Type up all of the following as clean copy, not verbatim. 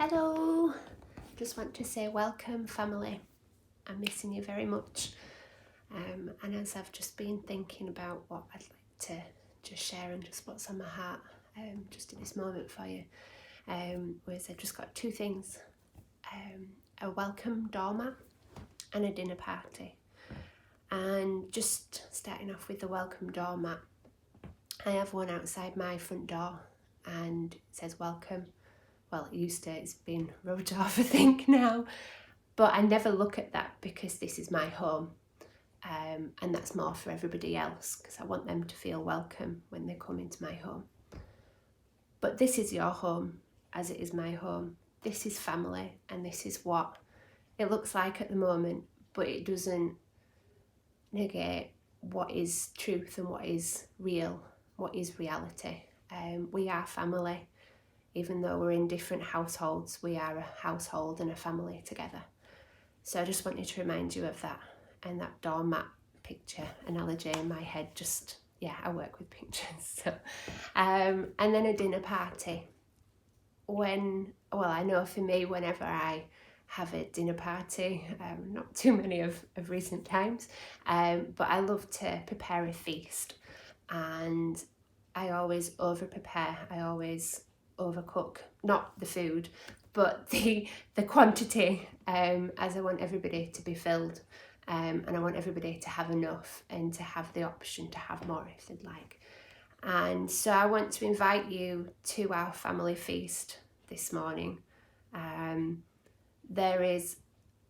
Hello, just want to say welcome family. I'm missing you very much, and as I've just been thinking about what I'd like to just share and just what's on my heart just in this moment for you, was I've just got two things, a welcome doormat and a dinner party. And just starting off with the welcome doormat, I have one outside my front door and it says welcome. Well, it used to, it's been rubbed off I think now, but I never look at that because this is my home, and that's more for everybody else because I want them to feel welcome when they come into my home. But this is your home as it is my home. This is family, and this is what it looks like at the moment, but it doesn't negate what is truth and what is real, what is reality. We are family. Even though we're in different households, we are a household and a family together. So I just wanted to remind you of that, and that doormat picture analogy in my head. I work with pictures. So, and then a dinner party. I know for me, whenever I have a dinner party, not too many of recent times, but I love to prepare a feast, and I always over prepare. I always overcook, not the food, but the quantity, as I want everybody to be filled, and I want everybody to have enough and to have the option to have more if they'd like. And so I want to invite you to our family feast this morning. There is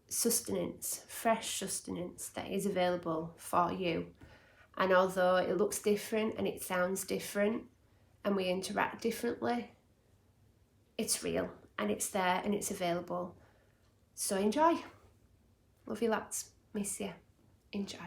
sustenance, fresh sustenance that is available for you. And although it looks different and it sounds different and we interact differently, it's real and it's there and it's available. So enjoy. Love you lots. Miss you. Enjoy.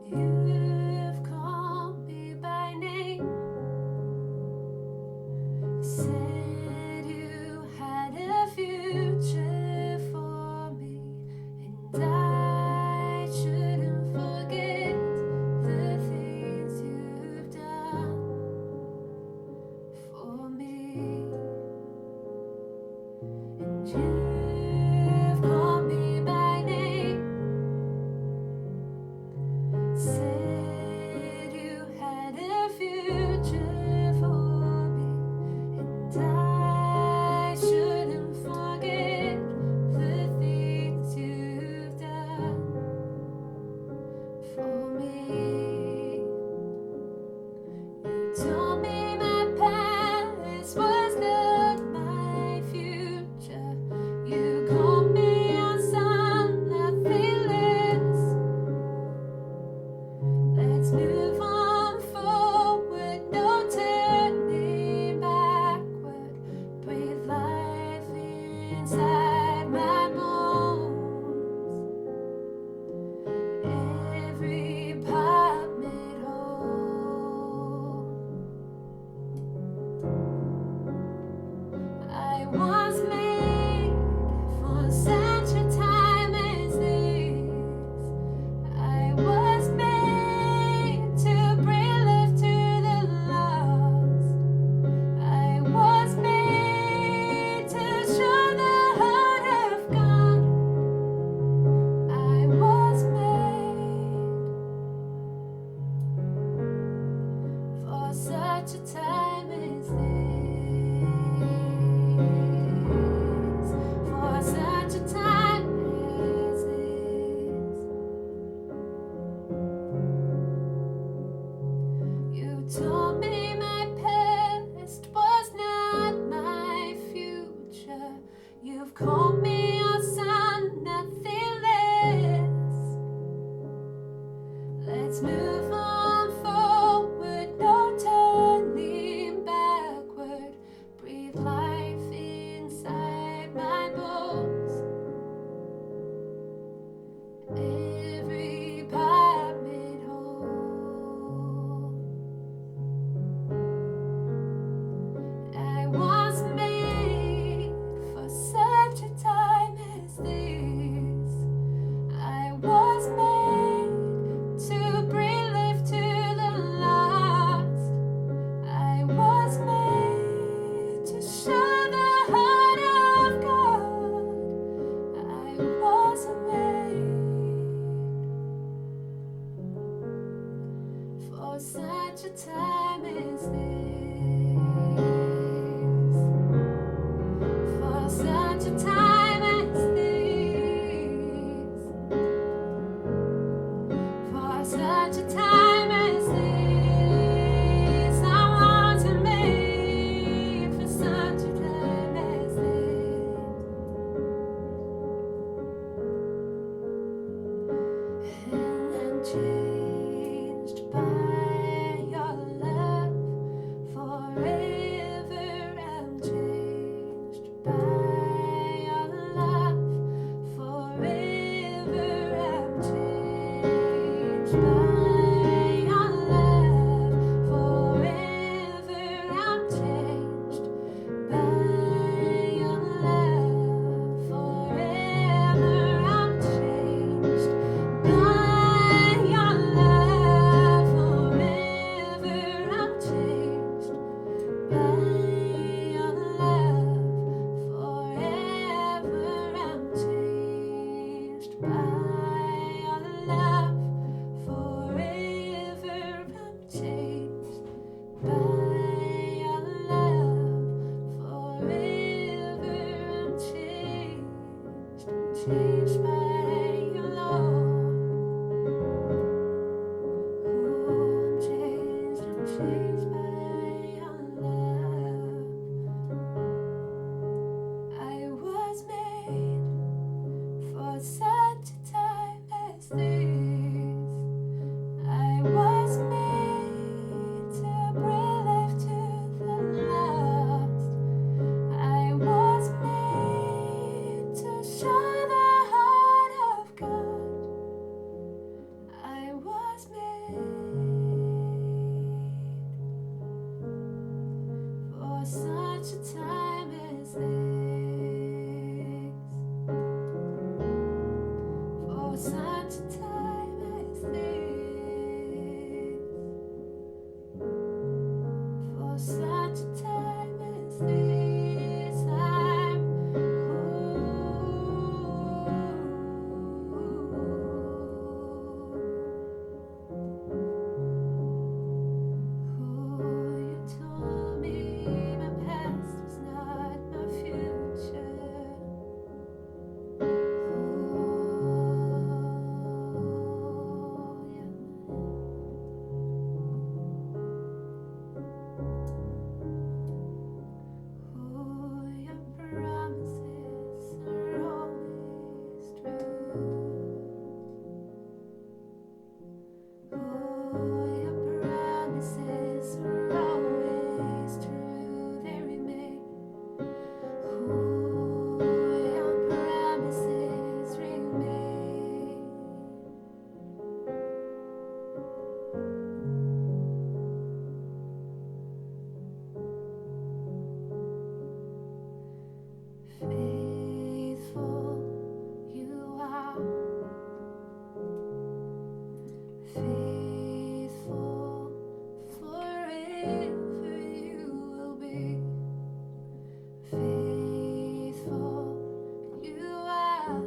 You've called me by name. such a time as this. I wasn't made for such a time as this. And I'm changed by your love forever. I'm changed by your love forever. I'm changed by your love forever. I'm changed by your love forever. I'm changed by your love forever. I'm changed by your love forever. I'm changed by your love forever. I'm changed by your love forever. I'm changed by your love. I'm changed by your love. I was made for such a time as this. I was made to bring life to the lost. I was made to show the heart of God. I was made for such a time as this. For such a time as this. For such a time as this. I'm you told me my past was not my future. Your promises are always true. Your promises are always true. They remain. Your promises remain. Faithful you are. Faithful forever you will be. Faithful you are.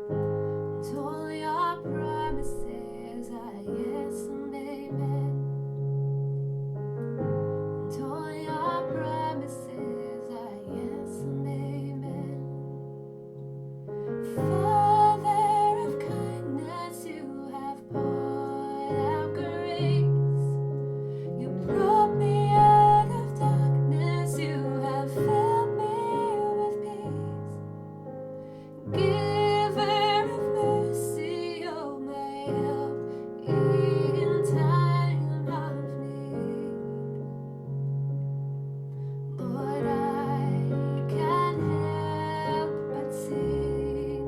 And all your promises are yes and amen. And all your promises are yes and amen. Father of kindness, you have poured out grace. You brought me out of darkness. You have filled me with peace. Giver of mercy, oh my help in time of need. Lord, I can't help but sing.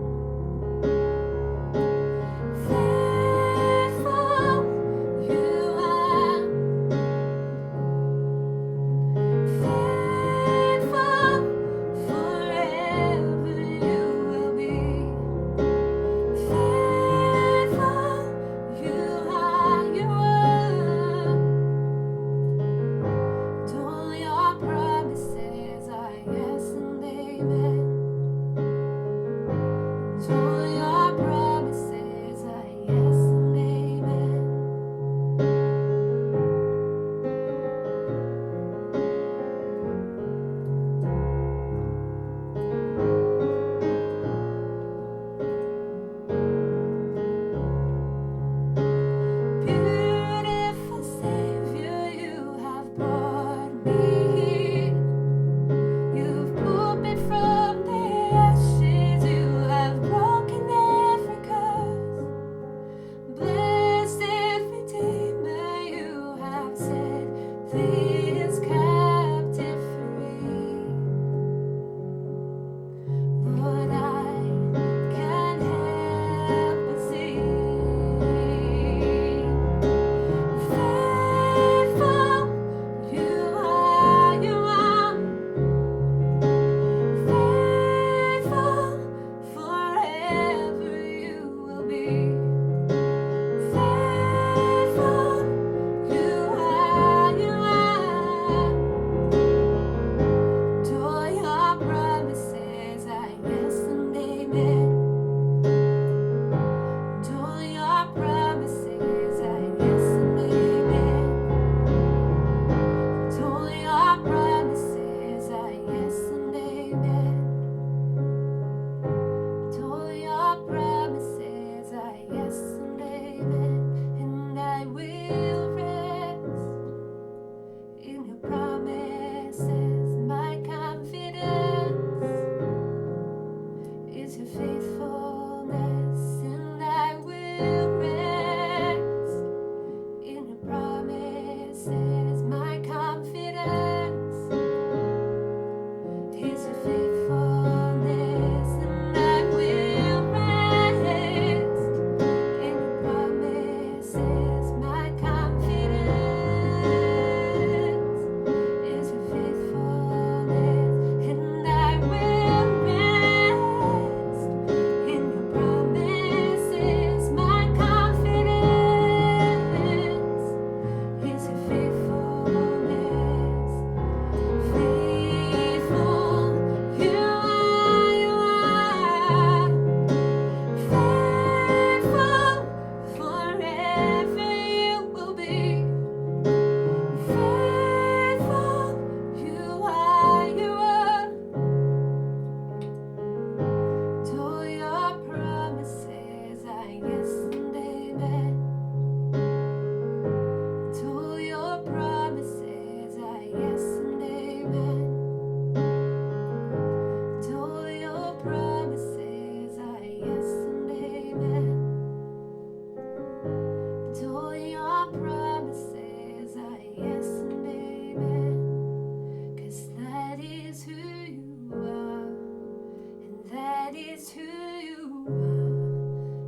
is who you are,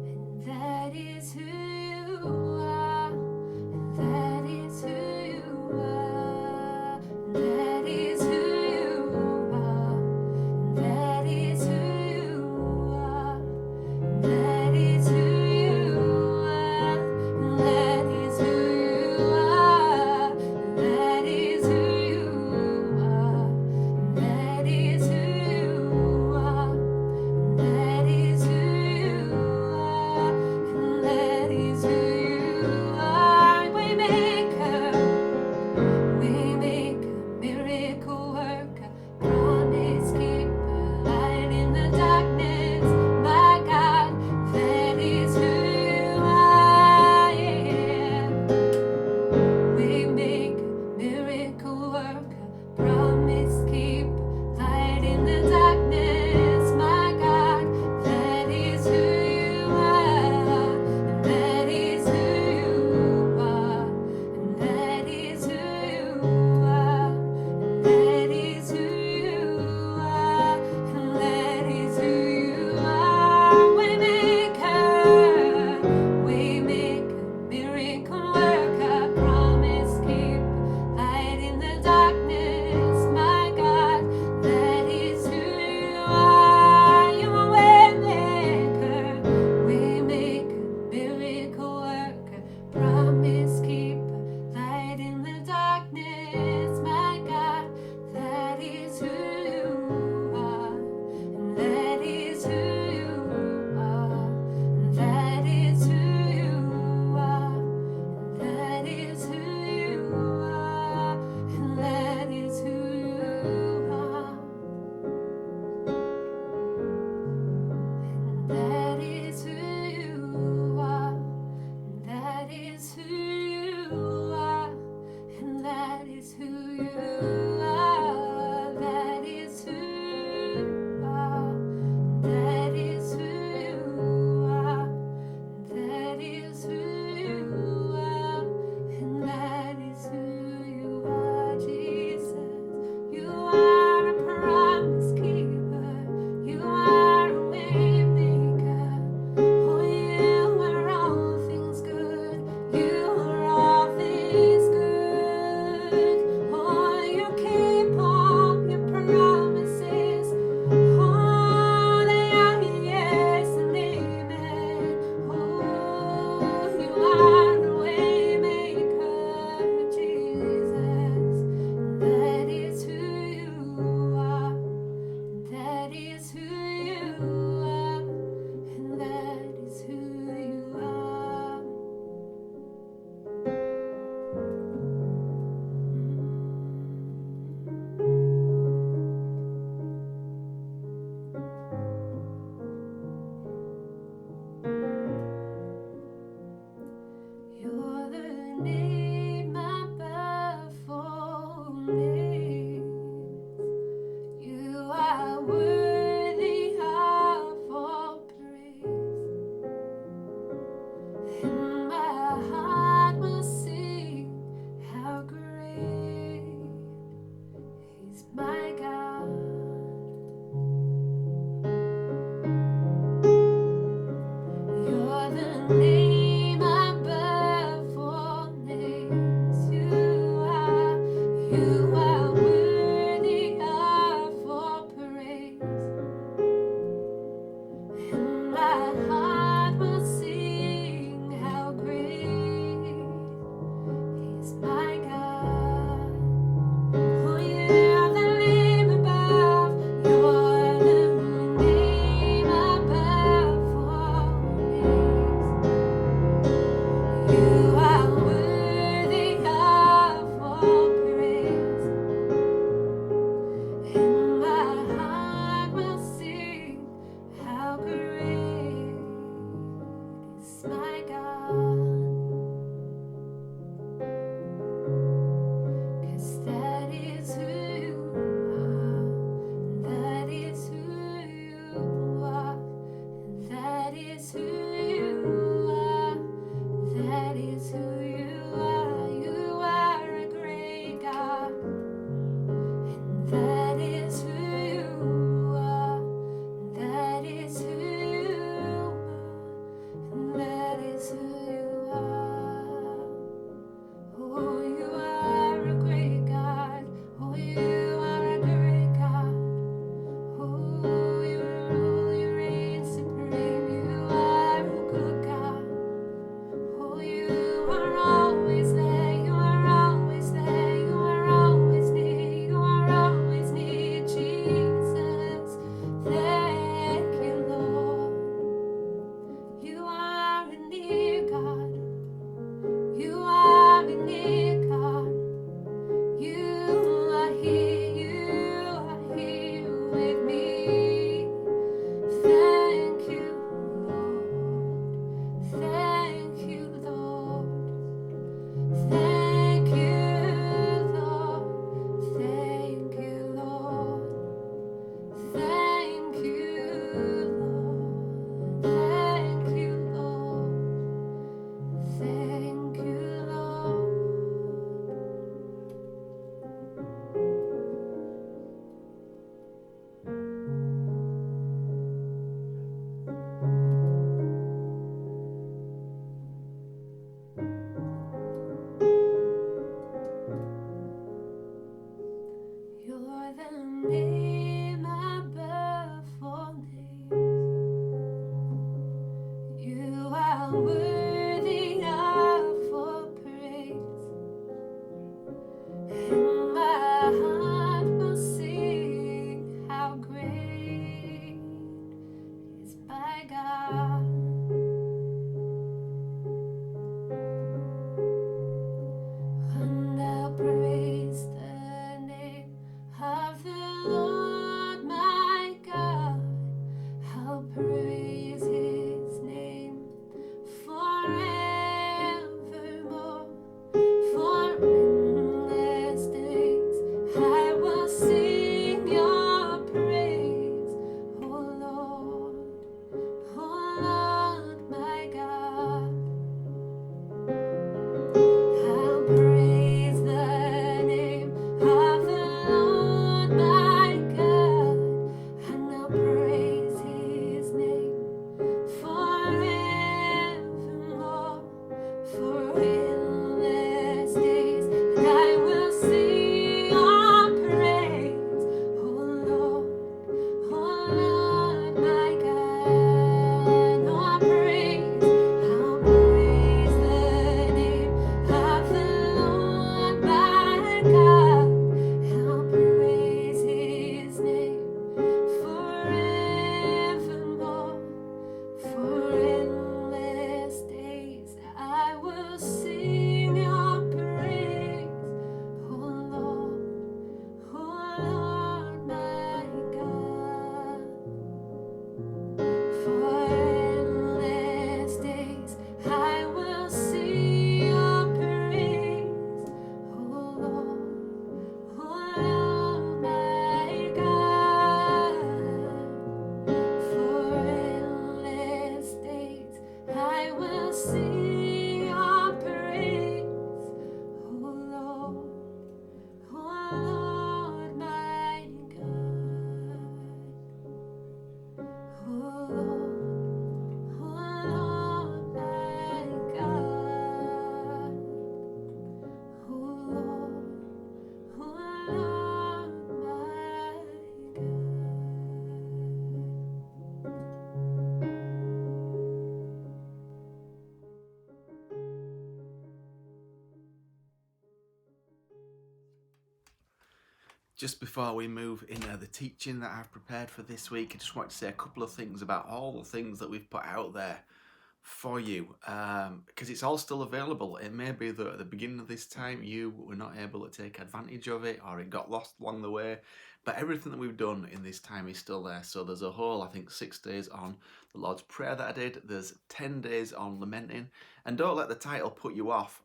and that is who you are, and that is who you are, and that is who you are, and that is who you are, and that is who you are, and that is who you are, and that is who you are, and that is who you are, and that is who you are, and that is who you are. Waymaker, miracle worker, promise keeper, light in the darkness, my God, that is who you are, yeah. Waymaker, miracle worker, promise keeper, light in the darkness, my God, that is who you are, and that is who you are, and that is who you are, and that is who you are, and that is who you are. Waymaker, miracle worker, promise keeper, light in the darkness, my God, that is who you are. You are waymaker, miracle worker, promise keeper, light in the darkness, my God, that is who you are, and that is who you are, and that is who you are, and that is who you are, and that is who you are, and that is who you are, and that is who you are, and that is who you are, that is who you are, that is who you are, that is who you are, and that is who you are, Jesus. You are a promise keeper, you are a way maker. Oh, you are all things good, you are all things good. Oh, you keep all your promises. Oh, they are yes and amen. Oh, you are a way maker, Jesus. That is who you are, that is who you are, and that is who you are. You're the name above all names. You are worthy of all praise, and my heart will sing how great is my God. You're the name above all names. You are worthy of all praise, and my heart will sing how great is my God. Oh, you're the name above, you're the name above all names. Just before we move into the teaching that I've prepared for this week, I just want to say a couple of things about all the things that we've put out there for you, because it's all still available. It may be that at the beginning of this time you were not able to take advantage of it, or it got lost along the way, but everything that we've done in this time is still there. So there's a whole, I think, 6 days on the Lord's Prayer that I did. There's 10 days on lamenting, and don't let the title put you off.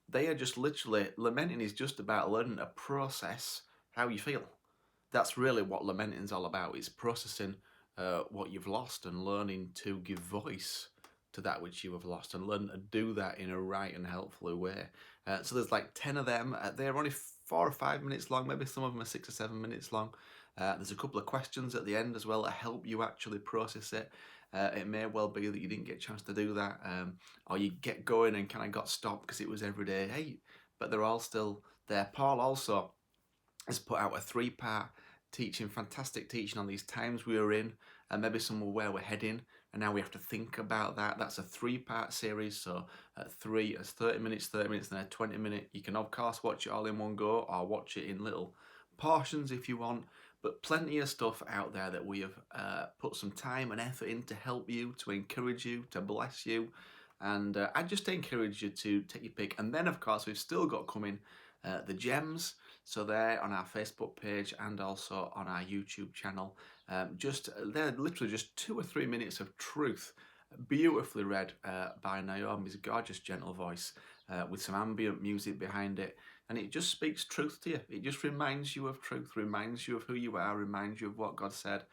They are just literally, lamenting is just about learning to process how you feel. That's really what lamenting is all about. It's processing what you've lost and learning to give voice to that which you have lost, and learn to do that in a right and helpful way. So there's like 10 of them. They're only 4 or 5 minutes long. Maybe some of them are 6 or 7 minutes long. There's a couple of questions at the end as well to help you actually process it. It may well be that you didn't get a chance to do that, or you get going and kind of got stopped because it was everyday 8, but they're all still there. Paul also has put out a 3-part teaching, fantastic teaching on these times we are in, and maybe some of where we're heading, and now we have to think about that. That's a 3-part series, so at 3 is 30 minutes, then a 20-minute. You can of course watch it all in one go, or watch it in little portions if you want, but plenty of stuff out there that we have put some time and effort in to help you, to encourage you, to bless you, and I just encourage you to take your pick. And then of course we've still got coming the gems, so they're on our Facebook page and also on our YouTube channel. They're literally just 2 or 3 minutes of truth, beautifully read by Naomi's gorgeous gentle voice, with some ambient music behind it, and it just speaks truth to you. It just reminds you of truth, reminds you of who you are, reminds you of what God said.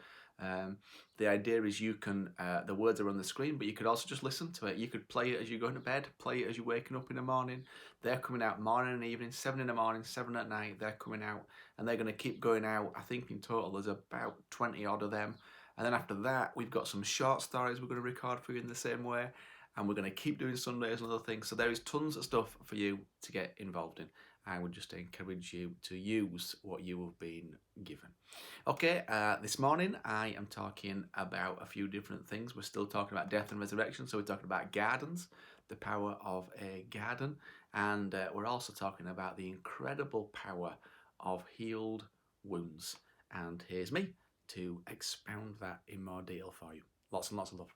The idea is you can, the words are on the screen, but you could also just listen to it. You could play it as you're going to bed, play it as you're waking up in the morning. They're coming out morning and evening, 7 in the morning, 7 at night. They're coming out, and they're going to keep going out. I think in total there's about 20 odd of them. And then after that, we've got some short stories we're going to record for you in the same way. And we're going to keep doing Sundays and other things. So there is tons of stuff for you to get involved in. I would just encourage you to use what you have been given. Okay, this morning I am talking about a few different things. We're still talking about death and resurrection, so we're talking about gardens, the power of a garden, and we're also talking about the incredible power of healed wounds. And here's me to expound that in more detail for you. Lots and lots of love.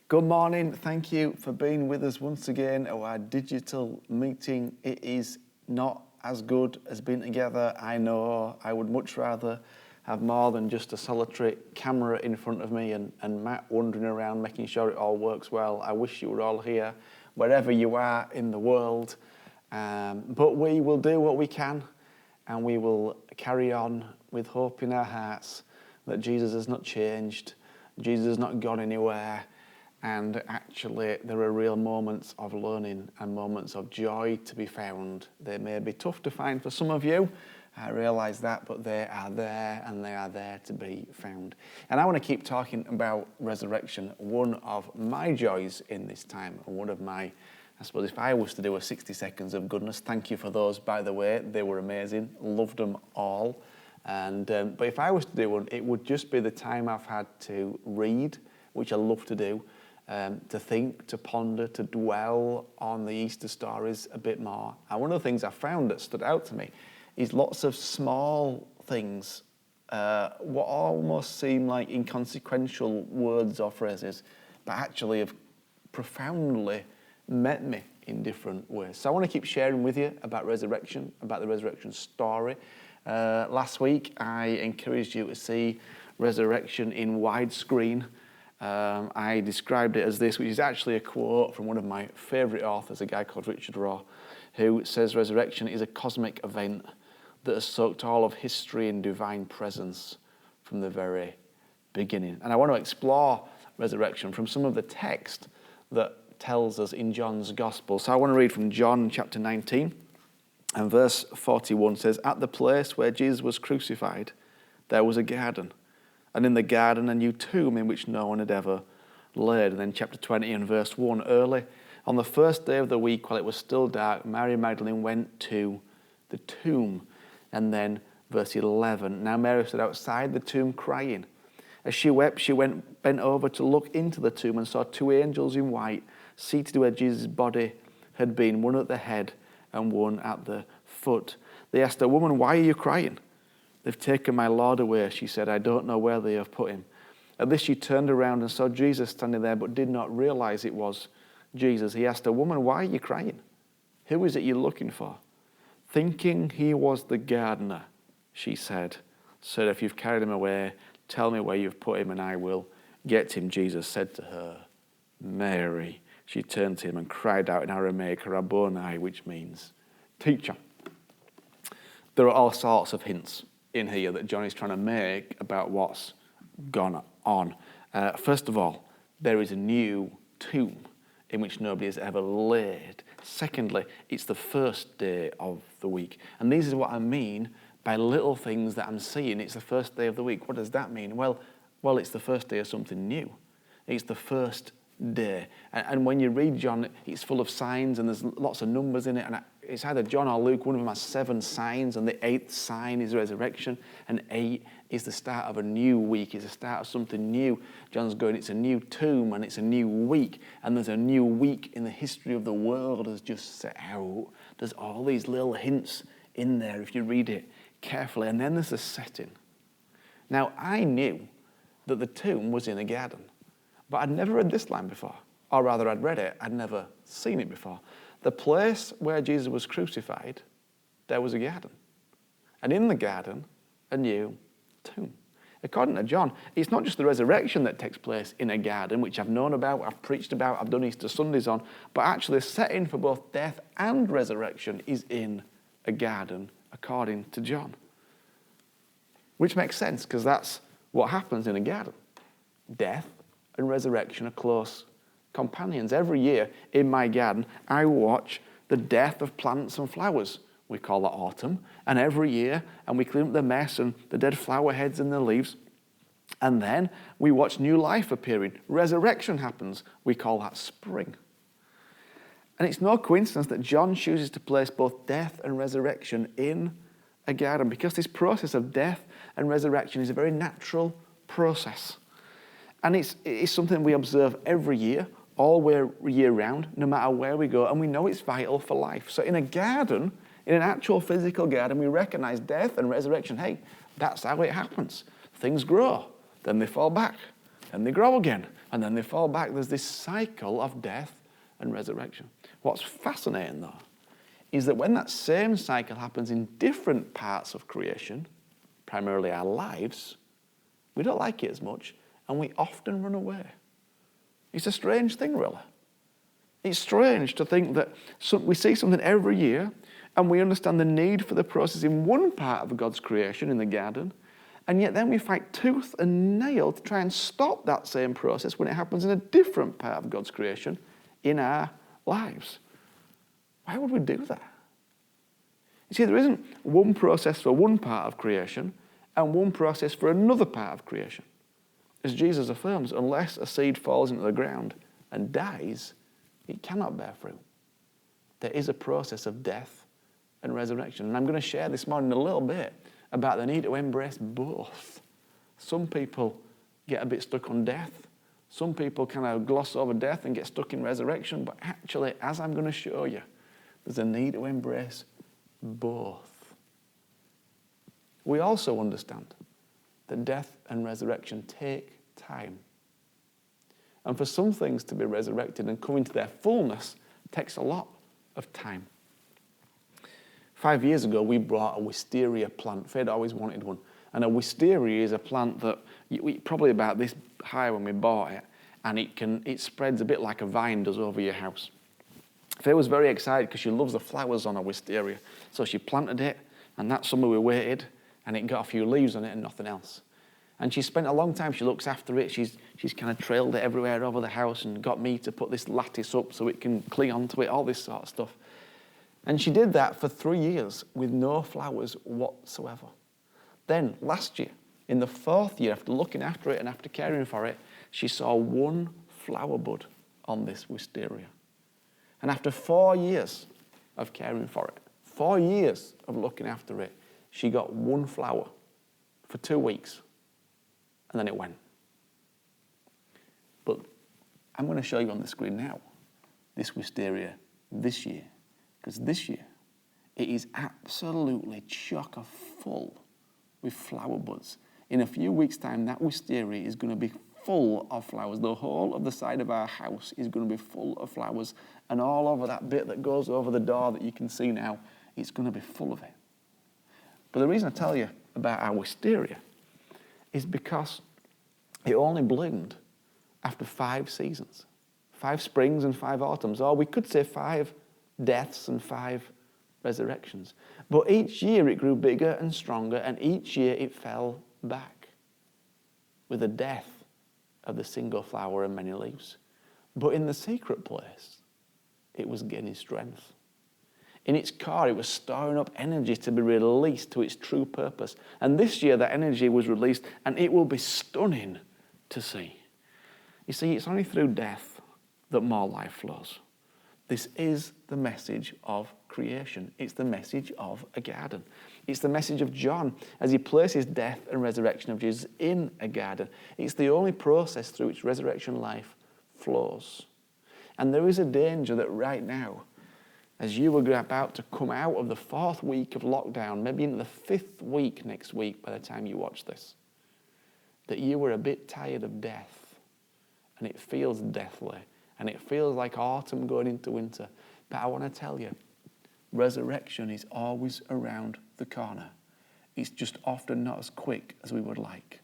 Good morning. Thank you for being with us once again at our digital meeting. It is not as good as being together. I know I would much rather have more than just a solitary camera in front of me and Matt wandering around making sure it all works well. I wish you were all here, wherever you are in the world. But we will do what we can, and we will carry on with hope in our hearts that Jesus has not changed, Jesus has not gone anywhere. And actually, there are real moments of learning and moments of joy to be found. They may be tough to find for some of you, I realise that, but they are there, and they are there to be found. And I want to keep talking about resurrection, one of my joys in this time, and one of my, I suppose if I was to do a 60 seconds of goodness, thank you for those, by the way, they were amazing, loved them all. And but if I was to do one, it would just be the time I've had to read, which I love to do, to think, to ponder, to dwell on the Easter stories a bit more. And one of the things I found that stood out to me is lots of small things, what almost seem like inconsequential words or phrases, but actually have profoundly met me in different ways. So I want to keep sharing with you about resurrection, about the resurrection story. Last week, I encouraged you to see resurrection in widescreen. I described it as this, which is actually a quote from one of my favourite authors, a guy called Richard Rohr, who says resurrection is a cosmic event that has soaked all of history in divine presence from the very beginning. And I want to explore resurrection from some of the text that tells us in John's Gospel. So I want to read from John chapter 19, and verse 41 says, "At the place where Jesus was crucified, there was a garden, and in the garden a new tomb in which no one had ever laid." And then chapter 20 and verse 1, "Early on the first day of the week, while it was still dark, Mary Magdalene went to the tomb." And then verse 11, "Now Mary stood outside the tomb crying. As she wept, she bent over to look into the tomb and saw 2 angels in white seated where Jesus' body had been, one at the head and one at the foot." They asked her, "Woman, why are you crying?" "They've taken my Lord away," she said. "I don't know where they have put him." At this she turned around and saw Jesus standing there, but did not realize it was Jesus. He asked her, "Woman, why are you crying? Who is it you're looking for?" "Thinking he was the gardener," she said. "Sir, if you've carried him away, tell me where you've put him and I will get him." Jesus said to her, "Mary." She turned to him and cried out in Aramaic, "Rabboni," which means teacher. There are all sorts of hints in here that John is trying to make about what's gone on. First of all, there is a new tomb in which nobody has ever laid. Secondly, it's the first day of the week. And this is what I mean by little things that I'm seeing. It's the first day of the week. What does that mean? Well, it's the first day of something new. It's the first day. And when you read John, it's full of signs and there's lots of numbers in it. And it's either John or Luke. One of them has 7 signs, and the 8th sign is resurrection. And 8 is the start of a new week. It's the start of something new. John's going, it's a new tomb and it's a new week. And there's a new week in the history of the world has just set out. There's all these little hints in there if you read it carefully. And then there's a setting. Now, I knew that the tomb was in a garden, but I'd never read this line before. Or rather, I'd read it, I'd never seen it before. The place where Jesus was crucified, there was a garden. And in the garden, a new tomb. According to John, it's not just the resurrection that takes place in a garden, which I've known about, I've preached about, I've done Easter Sundays on, but actually the setting for both death and resurrection is in a garden, according to John. Which makes sense, because that's what happens in a garden. Death and resurrection are close companions. Every year in my garden, I watch the death of plants and flowers. We call that autumn. And every year, and we clean up the mess and the dead flower heads and the leaves. And then we watch new life appearing. Resurrection happens. We call that spring. And it's no coincidence that John chooses to place both death and resurrection in a garden, because this process of death and resurrection is a very natural process. And it's something we observe every year, all year round, no matter where we go, and we know it's vital for life. So in a garden, in an actual physical garden, we recognize death and resurrection. Hey, that's how it happens. Things grow, then they fall back, then they grow again, and then they fall back. There's this cycle of death and resurrection. What's fascinating, though, is that when that same cycle happens in different parts of creation, primarily our lives, we don't like it as much, and we often run away. It's a strange thing, really. It's strange to think that we see something every year, and we understand the need for the process in one part of God's creation, in the garden, and yet then we fight tooth and nail to try and stop that same process when it happens in a different part of God's creation in our lives. Why would we do that? You see, there isn't one process for one part of creation and one process for another part of creation. As Jesus affirms, unless a seed falls into the ground and dies, it cannot bear fruit. There is a process of death and resurrection. And I'm going to share this morning a little bit about the need to embrace both. Some people get a bit stuck on death. Some people kind of gloss over death and get stuck in resurrection. But actually, as I'm going to show you, there's a need to embrace both. We also understand that death and resurrection take time. And for some things to be resurrected and come into their fullness takes a lot of time. 5 years ago, we brought a wisteria plant. Faye always wanted one. And a wisteria is a plant that probably about this high when we bought it, and it spreads a bit like a vine does over your house. Faye was very excited because she loves the flowers on a wisteria. So she planted it, and that summer we waited, and it got a few leaves on it and nothing else. And she spent a long time, she looks after it, she's kind of trailed it everywhere over the house and got me to put this lattice up so it can cling onto it, all this sort of stuff. And she did that for 3 years with no flowers whatsoever. Then last year, in the 4th year, after looking after it and after caring for it, she saw one flower bud on this wisteria. And after 4 years of caring for it, 4 years of looking after it, she got one flower for 2 weeks. And then it went. But I'm going to show you on the screen now this wisteria this year. Because this year, It is absolutely chocker full with flower buds. In a few weeks' time, that wisteria is going to be full of flowers. The whole of the side of our house is going to be full of flowers, and all over that bit that goes over the door that you can see now, it's going to be full of it. But the reason I tell you about our wisteria is because it only bloomed after 5 seasons, 5 springs and 5 autumns, or we could say 5 deaths and 5 resurrections. But each year it grew bigger and stronger, and each year it fell back with the death of the single flower and many leaves. But in the secret place, it was gaining strength. In its core, it was storing up energy to be released to its true purpose. And this year, that energy was released, and it will be stunning to see. You see, it's only through death that more life flows. This is the message of creation. It's the message of a garden. It's the message of John as he places death and resurrection of Jesus in a garden. It's the only process through which resurrection life flows. And there is a danger that right now, as you are about to come out of the 4th week of lockdown, maybe into the 5th week next week by the time you watch this, that you were a bit tired of death, and it feels deathly, and it feels like autumn going into winter. But I want to tell you, resurrection is always around the corner. It's just often not as quick as we would like.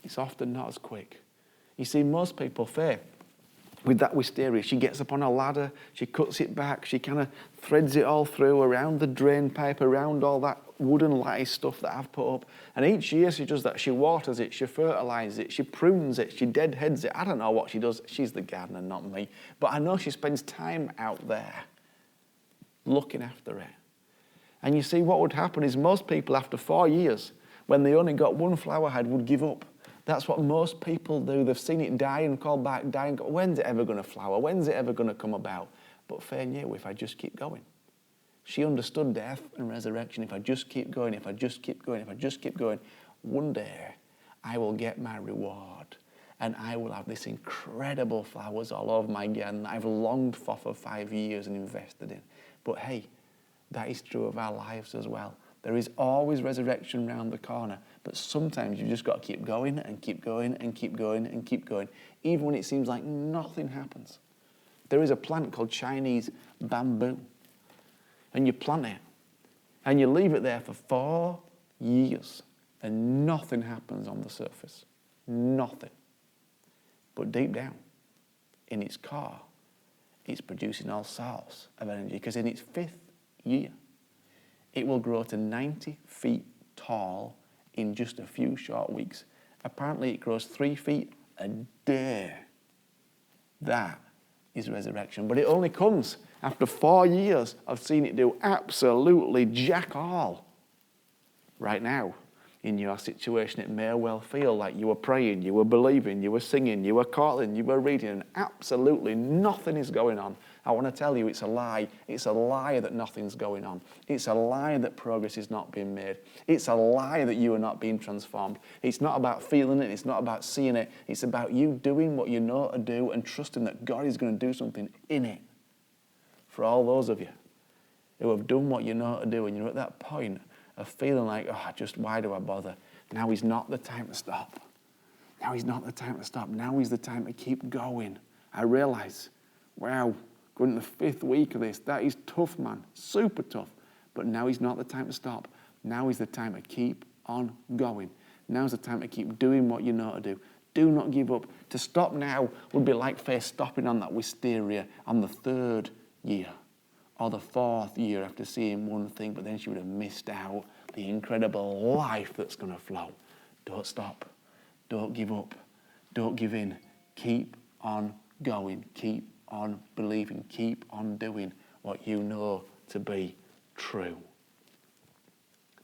It's often not as quick. You see, most people, Faye, with that wisteria, she gets up on a ladder, she cuts it back, she kind of threads it all through around the drain pipe, around all that wooden lattice stuff that I've put up. And each year she does that. She waters it, she fertilises it, she prunes it, she deadheads it. I don't know what she does. She's the gardener, not me. But I know she spends time out there looking after it. And you see, what would happen is most people after 4 years, when they only got 1 flower head, would give up. That's what most people do. They've seen it die and call back, die and go, when's it ever going to flower? When's it ever going to come about? But Faye knew if I just keep going. She understood death and resurrection. If I just keep going, if I just keep going, if I just keep going, one day I will get my reward. And I will have this incredible flowers all over my garden that I've longed for 5 years and invested in. But hey, that is true of our lives as well. There is always resurrection round the corner, but sometimes you've just got to keep going and keep going and keep going and keep going, even when it seems like nothing happens. There is a plant called Chinese bamboo, and you plant it, and you leave it there for 4 years, and nothing happens on the surface. Nothing. But deep down, in its core, it's producing all sorts of energy, because in its 5th year, it will grow to 90 feet tall in just a few short weeks. Apparently, it grows 3 feet a day. That is resurrection. But it only comes after 4 years of seeing it do absolutely jack all. Right now, in your situation, it may well feel like you were praying, you were believing, you were singing, you were calling, you were reading, and absolutely nothing is going on. I want to tell you it's a lie. It's a lie that nothing's going on. It's a lie that progress is not being made. It's a lie that you are not being transformed. It's not about feeling it. It's not about seeing it. It's about you doing what you know to do and trusting that God is going to do something in it. For all those of you who have done what you know to do and you're at that point of feeling like, why do I bother? Now is not the time to stop. Now is not the time to stop. Now is the time to keep going. I realise, wow, going to the 5th week of this, that is tough, man, super tough. But now is not the time to stop. Now is the time to keep on going. Now is the time to keep doing what you know to do. Do not give up. To stop now would be like Faye stopping on that wisteria on the 3rd year. Or the 4th year after seeing one thing, but then she would have missed out the incredible life that's going to flow. Don't stop. Don't give up. Don't give in. Keep on going. Keep on believing. Keep on doing what you know to be true.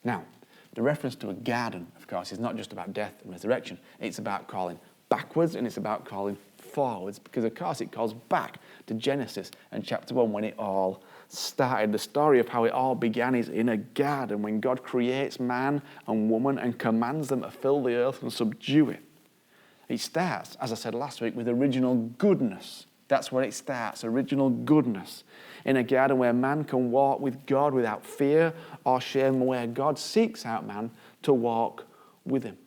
Now, the reference to a garden, of course, is not just about death and resurrection. It's about calling backwards and it's about calling forwards, because, of course, it calls back to Genesis and chapter 1 when it all started. The story of how it all began is in a garden when God creates man and woman and commands them to fill the earth and subdue it. It starts, as I said last week, with original goodness That's where it starts, original goodness. In a garden where man can walk with God without fear or shame, where God seeks out man to walk with him.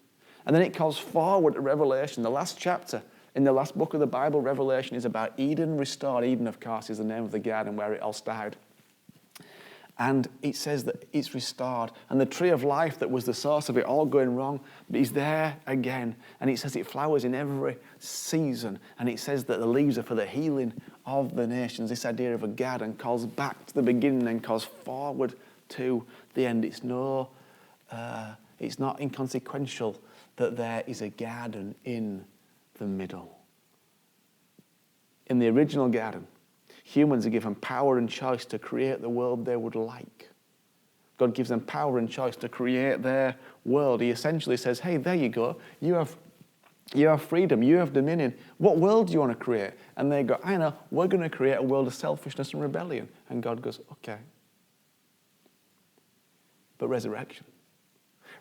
And then it calls forward to Revelation, the last chapter. In the last book of the Bible, Revelation is about Eden restored. Eden, of course, is the name of the garden where it all started. And it says that it's restored. And the tree of life that was the source of it all going wrong is there again. And it says it flowers in every season. And it says that the leaves are for the healing of the nations. This idea of a garden calls back to the beginning and calls forward to the end. It's not inconsequential that there is a garden in the middle. In the original garden, humans are given power and choice to create the world they would like. God gives them power and choice to create their world. He essentially says, hey, there you go. You have freedom. You have dominion. What world do you want to create? And they go, I know, we're going to create a world of selfishness and rebellion. And God goes, okay. But resurrection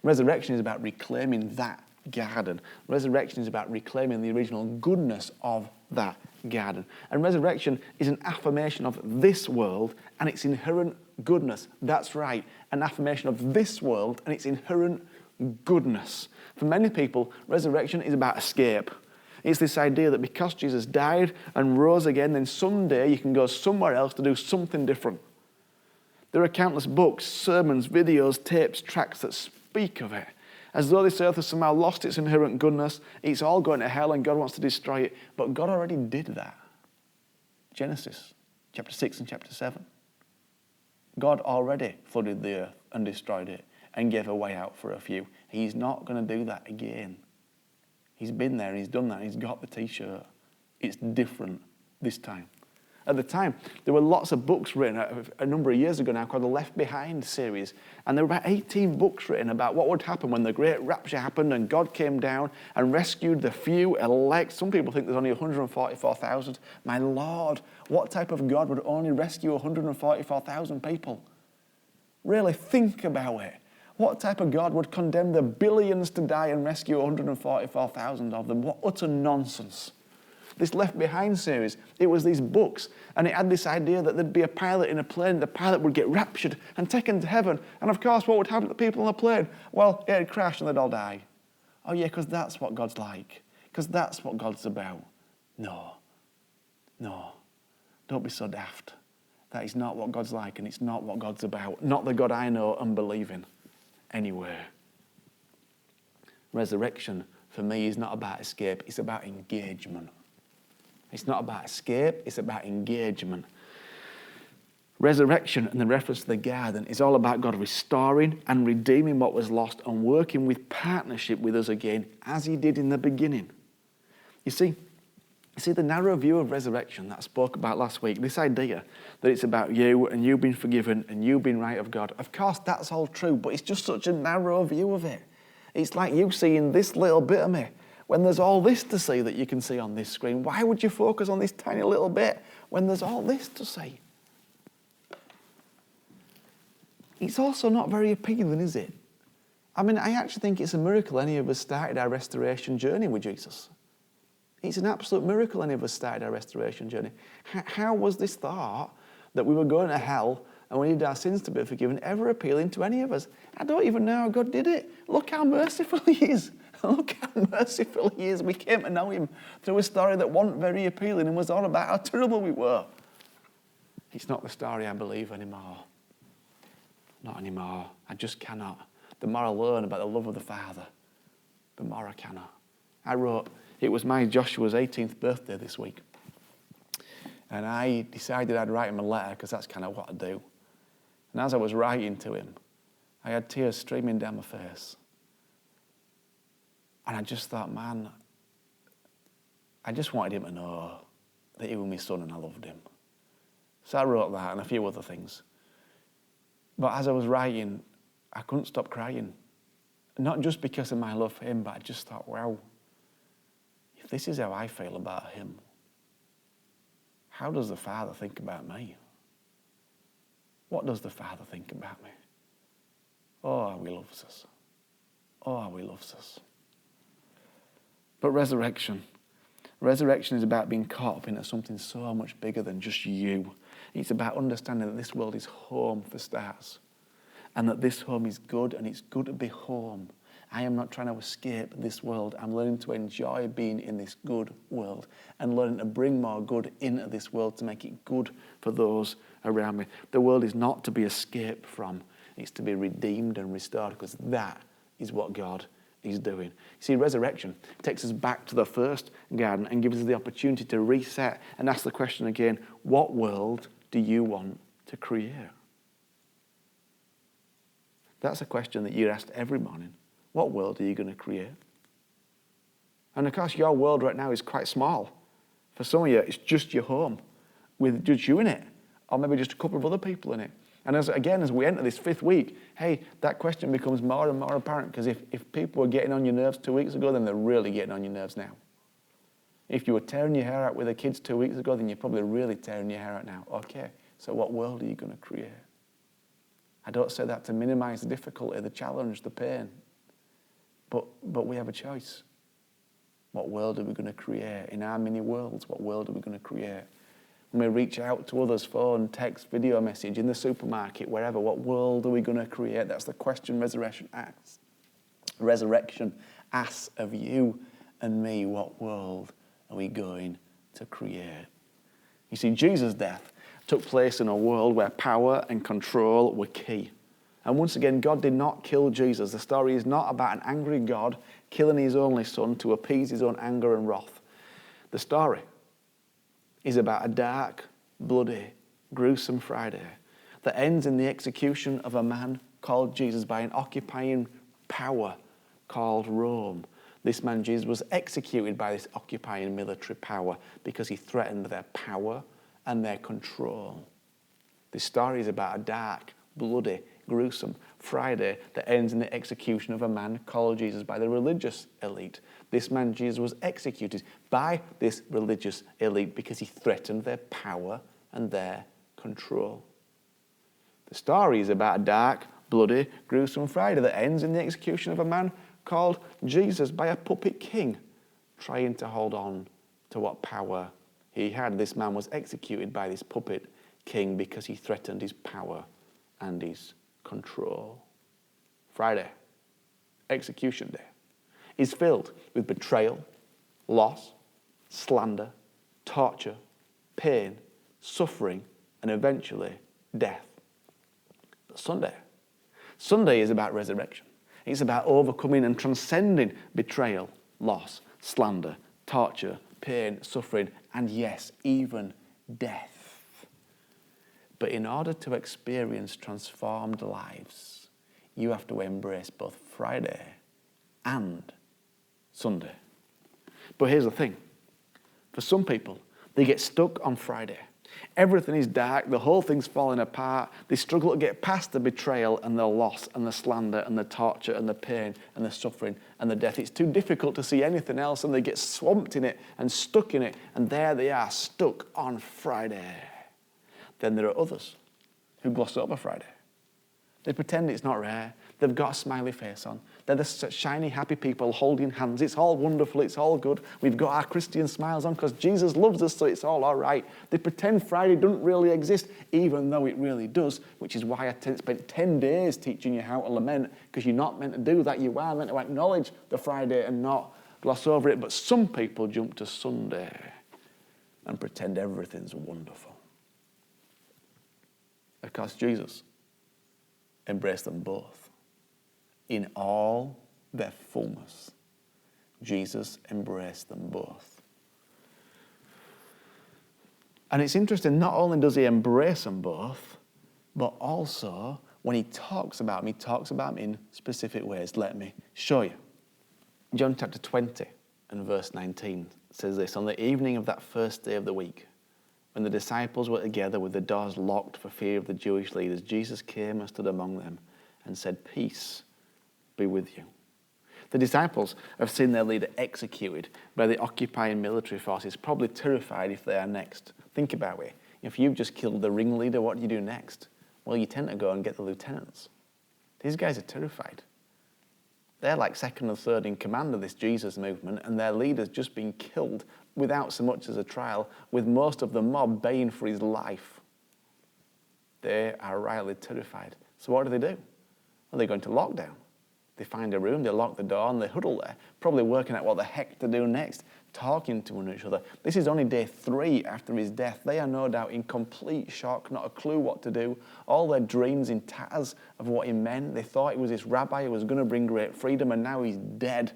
is about reclaiming that garden. Resurrection is about reclaiming the original goodness of that garden. And resurrection is an affirmation of this world and its inherent goodness. That's right, an affirmation of this world and its inherent goodness. For many people, resurrection is about escape. It's this idea that because Jesus died and rose again, then someday you can go somewhere else to do something different. There are countless books, sermons, videos, tapes, tracts that speak of it. As though this earth has somehow lost its inherent goodness, it's all going to hell and God wants to destroy it. But God already did that. Genesis chapter 6 and chapter 7. God already flooded the earth and destroyed it and gave a way out for a few. He's not going to do that again. He's been there, he's done that, he's got the t-shirt. It's different this time. At the time, there were lots of books written a number of years ago now called the Left Behind series. And there were about 18 books written about what would happen when the great rapture happened and God came down and rescued the few elect. Some people think there's only 144,000. My Lord, what type of God would only rescue 144,000 people? Really think about it. What type of God would condemn the billions to die and rescue 144,000 of them? What utter nonsense. This Left Behind series, it was these books, and it had this idea that there'd be a pilot in a plane, the pilot would get raptured and taken to heaven, and of course, what would happen to the people on the plane? Well, it'd crash and they'd all die. Oh yeah, because that's what God's like, because that's what God's about. No, don't be so daft. That is not what God's like, and it's not what God's about. Not the God I know and believe in, anywhere. Resurrection, for me, is not about escape, it's about engagement. It's not about escape, it's about engagement. Resurrection and the reference to the garden is all about God restoring and redeeming what was lost and working with partnership with us again as he did in the beginning. You see the narrow view of resurrection that I spoke about last week, this idea that it's about you and you being forgiven and you being right of God. Of course, that's all true, but it's just such a narrow view of it. It's like you seeing this little bit of me when there's all this to see that you can see on this screen. Why would you focus on this tiny little bit when there's all this to see? It's also not very appealing, is it? I mean, I actually think it's a miracle any of us started our restoration journey with Jesus. It's an absolute miracle any of us started our restoration journey. How was this thought that we were going to hell and we needed our sins to be forgiven ever appealing to any of us? I don't even know how God did it. Look how merciful he is. Look how merciful he is. We came to know him through a story that wasn't very appealing and was all about how terrible we were. It's not the story I believe anymore. Not anymore. I just cannot. The more I learn about the love of the Father, the more I cannot. It was my Joshua's 18th birthday this week. And I decided I'd write him a letter because that's kind of what I do. And as I was writing to him, I had tears streaming down my face. And I just thought, man, I just wanted him to know that he was my son and I loved him. So I wrote that and a few other things. But as I was writing, I couldn't stop crying. Not just because of my love for him, but I just thought, wow, if this is how I feel about him, how does the Father think about me? What does the Father think about me? Oh, how he loves us. Oh, how he loves us. But resurrection Resurrection is about being caught up into something so much bigger than just you. It's about understanding that this world is home for stars, and that this home is good, and it's good to be home. I am not trying to escape this world. I'm learning to enjoy being in this good world and learning to bring more good into this world to make it good for those around me. The world is not to be escaped from. It's to be redeemed and restored, because that is what God is doing. You see, resurrection takes us back to the first garden and gives us the opportunity to reset and ask the question again, what world do you want to create? That's a question that you're asked every morning. What world are you going to create? And of course, your world right now is quite small. For some of you, it's just your home with just you in it, or maybe just a couple of other people in it. And as we enter this 5th week, hey, that question becomes more and more apparent, because if people were getting on your nerves 2 weeks ago, then they're really getting on your nerves now. If you were tearing your hair out with the kids 2 weeks ago, then you're probably really tearing your hair out now. Okay, so what world are you going to create? I don't say that to minimize the difficulty, the challenge, the pain. But we have a choice. What world are we going to create? In our mini worlds, what world are we going to create? When we reach out to others, phone, text, video message, in the supermarket, wherever, what world are we going to create? That's the question resurrection asks. Resurrection asks of you and me, what world are we going to create? You see, Jesus' death took place in a world where power and control were key. And once again, God did not kill Jesus. The story is not about an angry God killing his only son to appease his own anger and wrath. The story is about a dark, bloody, gruesome Friday that ends in the execution of a man called Jesus by an occupying power called Rome. This man, Jesus, was executed by this occupying military power because he threatened their power and their control. This story is about a dark, bloody, gruesome Friday that ends in the execution of a man called Jesus by the religious elite. This man, Jesus, was executed by this religious elite because he threatened their power and their control. The story is about a dark, bloody, gruesome Friday that ends in the execution of a man called Jesus by a puppet king trying to hold on to what power he had. This man was executed by this puppet king because he threatened his power and his control. Friday, execution day, is filled with betrayal, loss, slander, torture, pain, suffering, and eventually death. But Sunday is about resurrection. It's about overcoming and transcending betrayal, loss, slander, torture, pain, suffering, and yes, even death. But in order to experience transformed lives, you have to embrace both Friday and Sunday. But here's the thing. For some people, they get stuck on Friday. Everything is dark, the whole thing's falling apart. They struggle to get past the betrayal and the loss and the slander and the torture and the pain and the suffering and the death. It's too difficult to see anything else, and they get swamped in it and stuck in it, and there they are, stuck on Friday. Then there are others who gloss over Friday. They pretend it's not rare. They've got a smiley face on. They're the shiny, happy people holding hands. It's all wonderful. It's all good. We've got our Christian smiles on because Jesus loves us, so it's all right. They pretend Friday doesn't really exist, even though it really does, which is why I spent 10 days teaching you how to lament, because you're not meant to do that. You are meant to acknowledge the Friday and not gloss over it. But some people jump to Sunday and pretend everything's wonderful. Of course, Jesus embraced them both. In all their fullness, Jesus embraced them both. And it's interesting, not only does he embrace them both, but also when he talks about them in specific ways. Let me show you. John chapter 20 and verse 19 says this: on the evening of that first day of the week, when the disciples were together with the doors locked for fear of the Jewish leaders, Jesus came and stood among them and said, "Peace be with you." The disciples have seen their leader executed by the occupying military forces, probably terrified if they are next. Think about it. If you've just killed the ringleader, what do you do next? Well, you tend to go and get the lieutenants. These guys are terrified. They're like second and third in command of this Jesus movement, and their leader's just been killed without so much as a trial, with most of the mob baying for his life. They are rightly terrified. So what do? Well, they go into lockdown. They find a room, they lock the door, and they huddle there, probably working out what the heck to do next, talking to one another. This is only day 3 after his death. They are no doubt in complete shock, not a clue what to do. All their dreams in tatters of what he meant. They thought he was this rabbi who was going to bring great freedom, and now he's dead.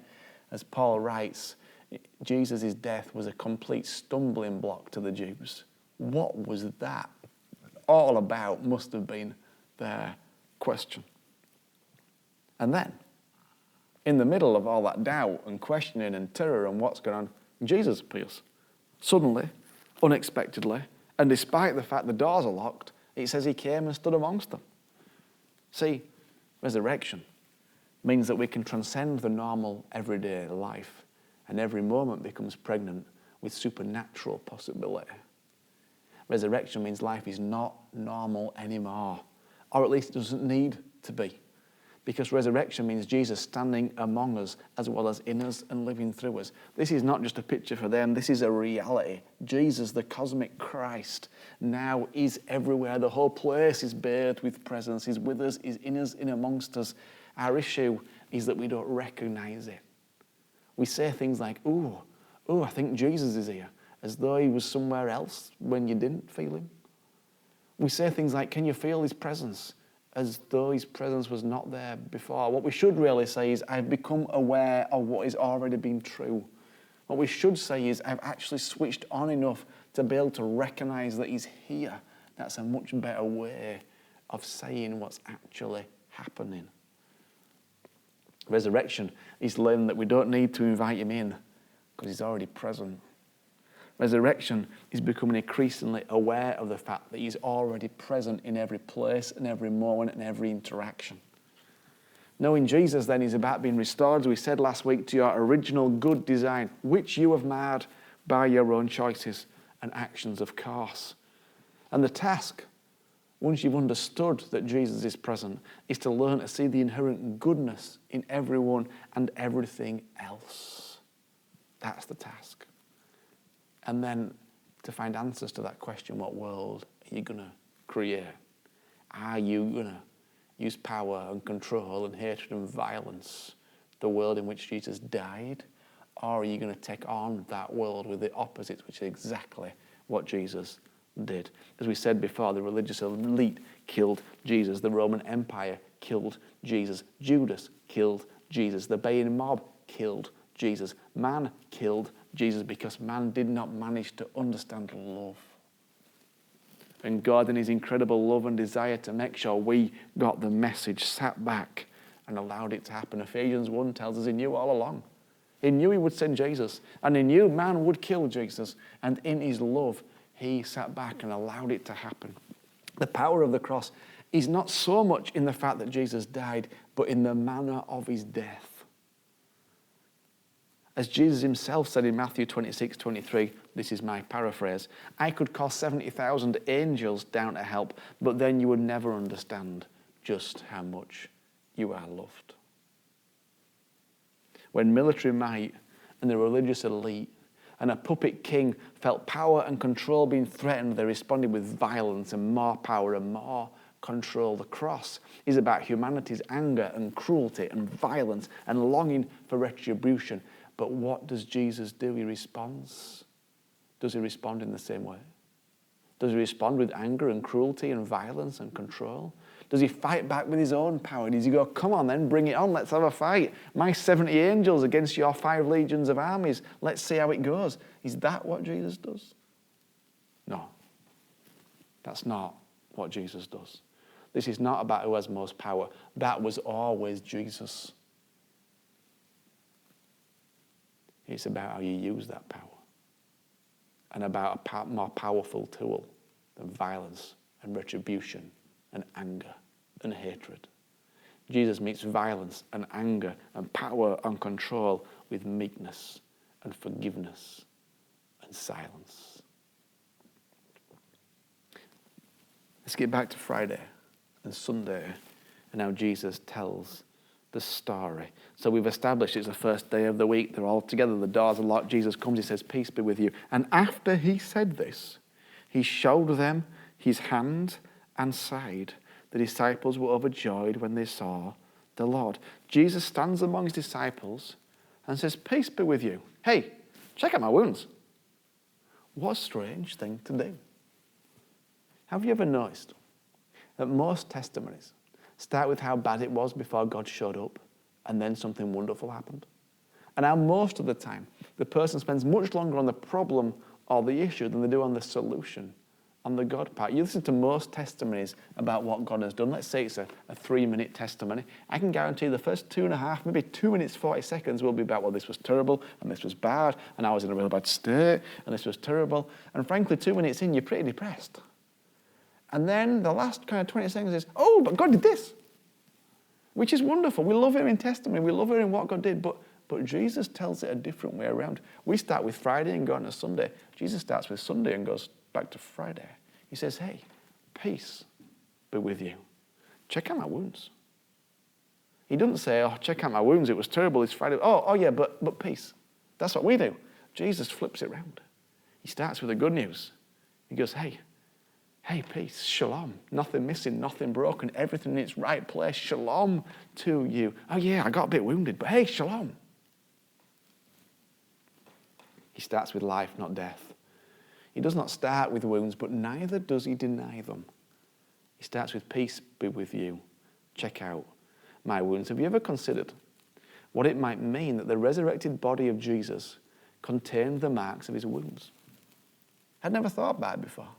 As Paul writes, Jesus' death was a complete stumbling block to the Jews. What was that all about must have been their question. And then, in the middle of all that doubt and questioning and terror and what's going on, Jesus appears. Suddenly, unexpectedly, and despite the fact the doors are locked, it says he came and stood amongst them. See, resurrection means that we can transcend the normal everyday life, and every moment becomes pregnant with supernatural possibility. Resurrection means life is not normal anymore, or at least it doesn't need to be. Because resurrection means Jesus standing among us as well as in us and living through us. This is not just a picture for them, this is a reality. Jesus, the cosmic Christ, now is everywhere. The whole place is bathed with presence. He's with us, he's in us, in amongst us. Our issue is that we don't recognize it. We say things like, ooh, I think Jesus is here, as though he was somewhere else when you didn't feel him. We say things like, can you feel his presence? As though his presence was not there before. What we should really say is, I've become aware of what has already been true. What we should say is, I've actually switched on enough to be able to recognize that he's here. That's a much better way of saying what's actually happening. Resurrection is learning that we don't need to invite him in because he's already present. Resurrection is becoming increasingly aware of the fact that he's already present in every place and every moment and every interaction. Knowing Jesus then is about being restored, as we said last week, to your original good design, which you have marred by your own choices and actions, of course. And the task, once you've understood that Jesus is present, is to learn to see the inherent goodness in everyone and everything else. That's the task. And then to find answers to that question, what world are you going to create? Are you going to use power and control and hatred and violence, the world in which Jesus died? Or are you going to take on that world with the opposites, which is exactly what Jesus did? As we said before, the religious elite killed Jesus. The Roman Empire killed Jesus. Judas killed Jesus. The baying mob killed Jesus. Man killed Jesus because man did not manage to understand love. And God, in his incredible love and desire to make sure we got the message, sat back and allowed it to happen. Ephesians 1 tells us he knew all along. He knew he would send Jesus, and he knew man would kill Jesus. And in his love, he sat back and allowed it to happen. The power of the cross is not so much in the fact that Jesus died, but in the manner of his death. As Jesus himself said in Matthew 26:23, this is my paraphrase, I could call 70,000 angels down to help, but then you would never understand just how much you are loved. When military might and the religious elite and a puppet king felt power and control being threatened, they responded with violence and more power and more control. The cross is about humanity's anger and cruelty and violence and longing for retribution. But what does Jesus do? He responds. Does he respond in the same way? Does he respond with anger and cruelty and violence and control? Does he fight back with his own power? Does he go, come on then, bring it on, let's have a fight. My 70 angels against your 5 legions of armies. Let's see how it goes. Is that what Jesus does? No. That's not what Jesus does. This is not about who has most power. That was always Jesus. It's about how you use that power and about a more powerful tool than violence and retribution and anger and hatred. Jesus meets violence and anger and power and control with meekness and forgiveness and silence. Let's get back to Friday and Sunday and how Jesus tells the story. So we've established it's the first day of the week. They're all together. The doors are locked. Jesus comes. He says, peace be with you. And after he said this, he showed them his hand and side. The disciples were overjoyed when they saw the Lord. Jesus stands among his disciples and says, peace be with you. Hey, check out my wounds. What a strange thing to do. Have you ever noticed that most testimonies start with how bad it was before God showed up and then something wonderful happened? And how most of the time the person spends much longer on the problem or the issue than they do on the solution, on the God part. You listen to most testimonies about what God has done. Let's say it's a 3-minute testimony. I can guarantee the first 2.5, maybe 2 minutes, 40 seconds will be about, well, this was terrible and this was bad and I was in a really bad state and this was terrible. And frankly, 2 minutes in, you're pretty depressed. And then the last kind of 20 seconds is, oh, but God did this, which is wonderful. We love hearing testimony. We love hearing what God did. But Jesus tells it a different way around. We start with Friday and go on to Sunday. Jesus starts with Sunday and goes back to Friday. He says, hey, peace be with you. Check out my wounds. He doesn't say, oh, check out my wounds. It was terrible. It's Friday. Oh yeah, but peace. That's what we do. Jesus flips it around. He starts with the good news. He goes, hey, peace, shalom, nothing missing, nothing broken, everything in its right place, shalom to you. Oh yeah, I got a bit wounded, but hey, shalom. He starts with life, not death. He does not start with wounds, but neither does he deny them. He starts with peace be with you. Check out my wounds. Have you ever considered what it might mean that the resurrected body of Jesus contained the marks of his wounds? I'd never thought about it before.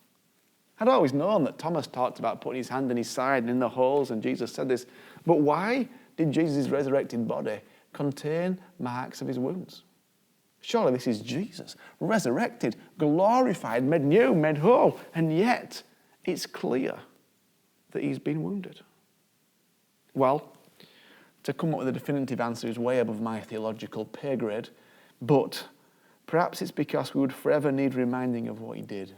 I'd always known that Thomas talked about putting his hand in his side and in the holes, and Jesus said this. But why did Jesus' resurrected body contain marks of his wounds? Surely this is Jesus, resurrected, glorified, made new, made whole, and yet it's clear that he's been wounded. Well, to come up with a definitive answer is way above my theological pay grade, but perhaps it's because we would forever need reminding of what he did.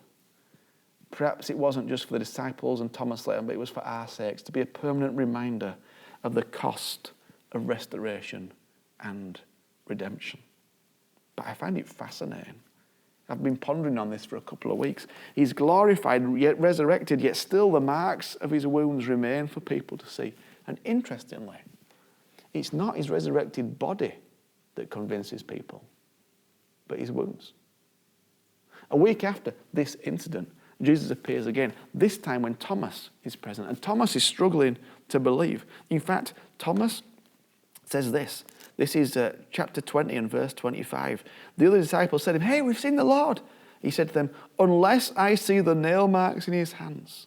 Perhaps it wasn't just for the disciples and Thomas later, but it was for our sakes, to be a permanent reminder of the cost of restoration and redemption. But I find it fascinating. I've been pondering on this for a couple of weeks. He's glorified, yet resurrected, yet still the marks of his wounds remain for people to see. And interestingly, it's not his resurrected body that convinces people, but his wounds. A week after this incident, Jesus appears again, this time when Thomas is present. And Thomas is struggling to believe. In fact, Thomas says this. This is chapter 20 and verse 25. The other disciples said to him, hey, we've seen the Lord. He said to them, unless I see the nail marks in his hands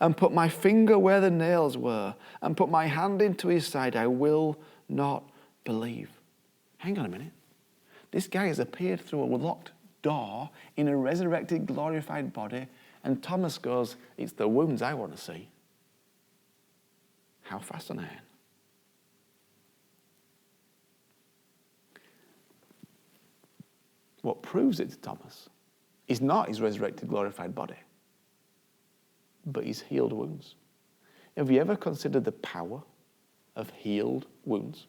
and put my finger where the nails were and put my hand into his side, I will not believe. Hang on a minute. This guy has appeared through a locked door in a resurrected, glorified body, and Thomas goes, it's the wounds I want to see. How fascinating. What proves it to Thomas is not his resurrected, glorified body, but his healed wounds. Have you ever considered the power of healed wounds?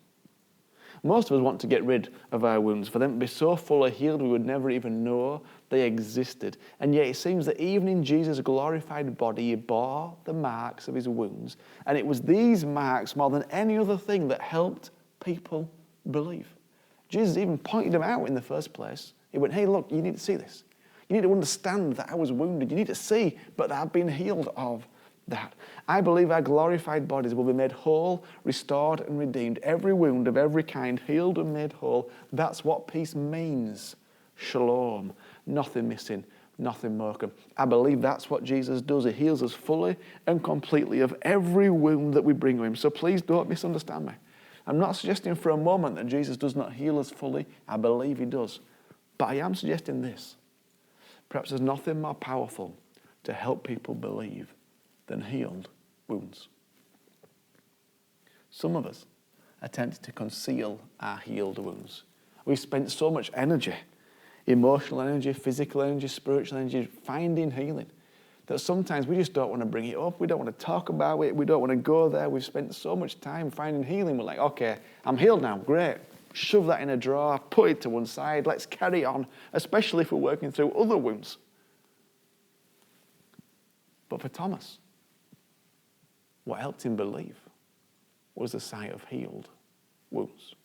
Most of us want to get rid of our wounds, for them to be so fully healed we would never even know they existed. And yet it seems that even in Jesus' glorified body, he bore the marks of his wounds. And it was these marks more than any other thing that helped people believe. Jesus even pointed them out in the first place. He went, hey, look, you need to see this. You need to understand that I was wounded. You need to see, but I've been healed of that. I believe our glorified bodies will be made whole, restored, and redeemed. Every wound of every kind, healed and made whole. That's what peace means. Shalom. Nothing missing, nothing broken. I believe that's what Jesus does. He heals us fully and completely of every wound that we bring to him. So please don't misunderstand me. I'm not suggesting for a moment that Jesus does not heal us fully. I believe he does. But I am suggesting this. Perhaps there's nothing more powerful to help people believe than healed wounds. Some of us are tempted to conceal our healed wounds. We've spent so much energy, emotional energy, physical energy, spiritual energy, finding healing, that sometimes we just don't want to bring it up. We don't want to talk about it. We don't want to go there. We've spent so much time finding healing. We're like, okay, I'm healed now. Great. Shove that in a drawer. Put it to one side. Let's carry on, especially if we're working through other wounds. But for Thomas, what helped him believe was the sight of healed wounds.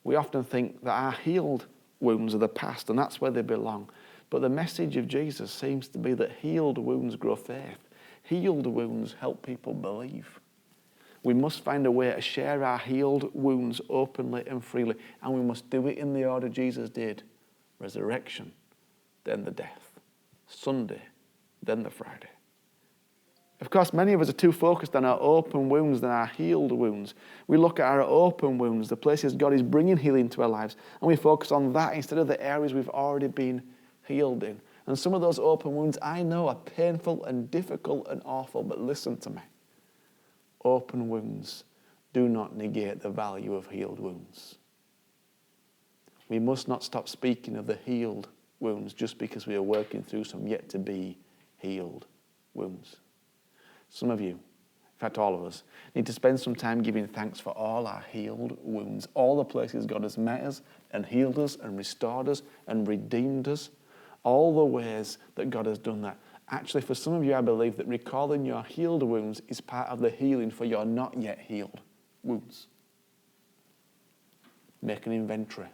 We often think that our healed wounds are the past, and that's where they belong. But the message of Jesus seems to be that healed wounds grow faith. Healed wounds help people believe. We must find a way to share our healed wounds openly and freely, and we must do it in the order Jesus did. Resurrection, then the death. Sunday, then the Friday. Of course, many of us are too focused on our open wounds than our healed wounds. We look at our open wounds, the places God is bringing healing to our lives, and we focus on that instead of the areas we've already been healed in. And some of those open wounds I know are painful and difficult and awful, but listen to me. Open wounds do not negate the value of healed wounds. We must not stop speaking of the healed wounds just because we are working through some yet to be healed wounds. Some of you, in fact all of us, need to spend some time giving thanks for all our healed wounds, all the places God has met us and healed us and restored us and redeemed us, all the ways that God has done that. Actually, for some of you, I believe that recalling your healed wounds is part of the healing for your not yet healed wounds. Make an inventory.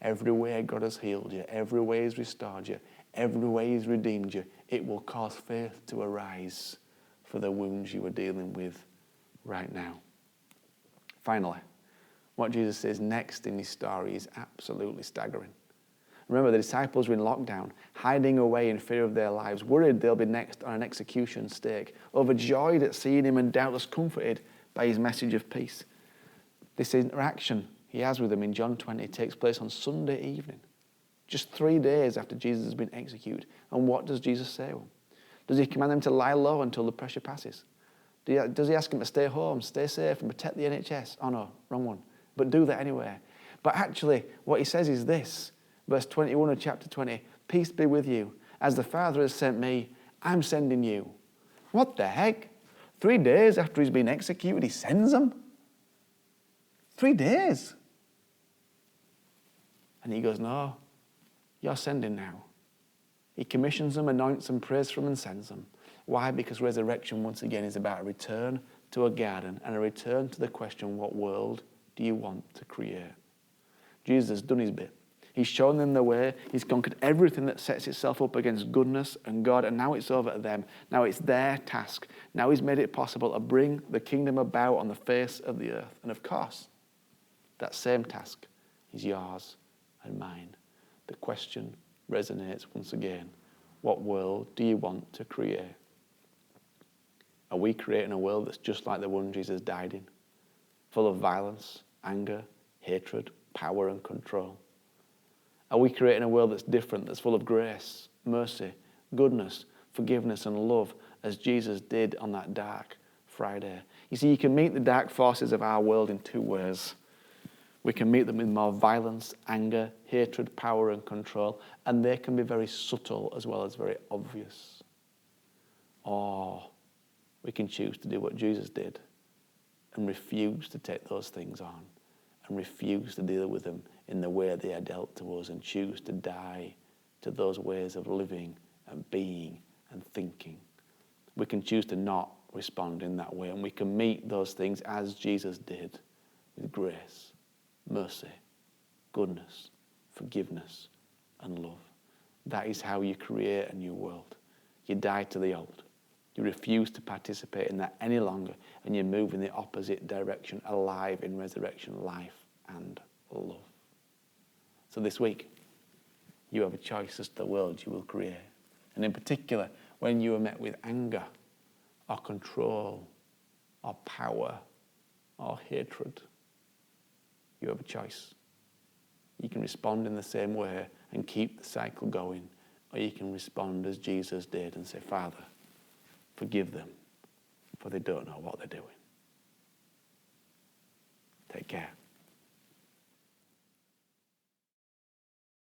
Every way God has healed you, every way He's restored you, every way He's redeemed you, it will cause faith to arise for the wounds you are dealing with right now. Finally, what Jesus says next in His story is absolutely staggering. Remember, the disciples were in lockdown, hiding away in fear of their lives, worried they'll be next on an execution stake, overjoyed at seeing Him and doubtless comforted by His message of peace. This interaction He has with them in John 20 takes place on Sunday evening, just 3 days after Jesus has been executed. And what does Jesus say to them? Does He command them to lie low until the pressure passes? Does He ask them to stay home, stay safe, and protect the NHS? Oh no, wrong one. But do that anyway. But actually, what He says is this. Verse 21 of chapter 20, peace be with you. As the Father has sent me, I'm sending you. What the heck? 3 days after He's been executed, He sends them? 3 days. And He goes, no, you're sending now. He commissions them, anoints them, prays for them, and sends them. Why? Because resurrection, once again, is about a return to a garden and a return to the question, what world do you want to create? Jesus has done His bit. He's shown them the way. He's conquered everything that sets itself up against goodness and God, and now it's over to them. Now it's their task. Now He's made it possible to bring the kingdom about on the face of the earth. And of course, that same task is yours and mine. The question resonates once again. What world do you want to create? Are we creating a world that's just like the one Jesus died in? Full of violence, anger, hatred, power and control? Are we creating a world that's different, that's full of grace, mercy, goodness, forgiveness and love, as Jesus did on that dark Friday? You see, you can meet the dark forces of our world in two ways. We can meet them with more violence, anger, hatred, power and control, and they can be very subtle as well as very obvious. Or we can choose to do what Jesus did and refuse to take those things on and refuse to deal with them in the way they are dealt to us and choose to die to those ways of living and being and thinking. We can choose to not respond in that way, and we can meet those things as Jesus did, with grace, mercy, goodness, forgiveness and love. That is how you create a new world. You die to the old. You refuse to participate in that any longer, and you move in the opposite direction, alive in resurrection life and love. So this week, you have a choice as to the world you will create. And in particular, when you are met with anger or control or power or hatred, you have a choice. You can respond in the same way and keep the cycle going, or you can respond as Jesus did and say, Father, forgive them, for they don't know what they're doing. Take care.